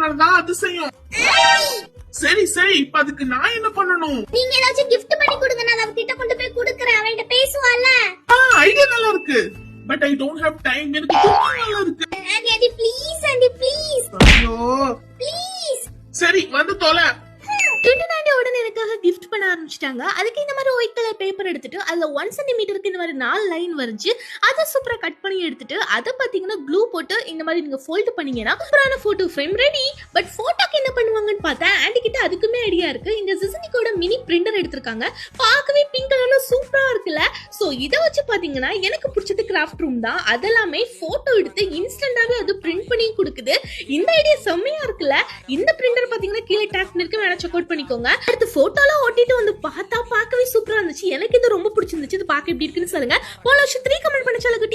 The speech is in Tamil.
பண்ணாதான் அதிசயம். சரி சரி, இப்ப அதுக்கு நான் என்ன பண்ணணும்? நீங்க ஏதாச்சும் கிஃப்ட் பண்ணி கொடுங்க, நான் அவகிட்ட கொண்டு போய் கொடுக்கறேன், அவள்கிட்ட பேசுவாள்ல. ஐடியா நல்லா இருக்கு, but I don't have time. எனக்கு தூக்கம் நல்லா இருக்கு. ஆண்டி ப்ளீஸ், ஆண்டி ப்ளீஸ், ஐயோ ப்ளீஸ். சரி வந்து தொலை. கிட்டனாண்டி உடனே எனக்காக கிஃப்ட் பண்ண ஆரம்பிச்சிட்டாங்க. அதுக்கு இந்த மாதிரி ஒயிட் கலர் பேப்பர் எடுத்துட்டு அதுல 1 சென்டிமீட்டருக்கு இந்த மாதிரி 4 லைன் வரைஞ்சு அதை சூப்பரா கட் பண்ணி எடுத்துட்டு அதை பாத்தீங்கன்னா க்ளூ போட்டு இந்த மாதிரி நீங்க ஃபோல்ட் பண்ணீங்கன்னா சூப்பரான போட்டோ ஃப்ரேம் ரெடி. பட் போட்டோக்கு என்ன பண்ணுவாங்கன்னு பார்த்தா ஆண்டி கிட்ட அதுக்குமே ஐடியா இருக்கு. இந்த சிசனிக்கோட மினி பிரிண்டர் எடுத்திருக்காங்க. பார்க்கவே பிங்க் கலர்ல சூப்பரா இருக்குல்ல. சோ இதை வச்சு பாத்தீங்கன்னா எனக்கு பிடிச்சது கிராஃப்ட் ரூம் தான். அதெல்லாமே போட்டோ எடுத்து இன்ஸ்டன்டாவே அது பிரிண்ட் பண்ணி கொடுக்குது. இந்த ஐடியா செம்மையா இருக்குல்ல. இந்த பிரிண்டர் பாத்தீங்கன்னா கீழே டேக் பண்ணிருக்கு, வேணா செக் அவுட் பண்ணிக்கோங்க. அடுத்து போட்டோலாம் ஒட்டிட்டு வந்து பார்த்தா பார்க்கவே சூப்பரா இருந்துச்சு. எனக்கு இது ரொம்ப பிடிச்சிருந்துச்சு. இது பார்க்க எப்படி இருக்குன்னு சொல்லுங்க. போன வருஷம் 3 கமெண்ட் பண்ண சொல்லுங்க.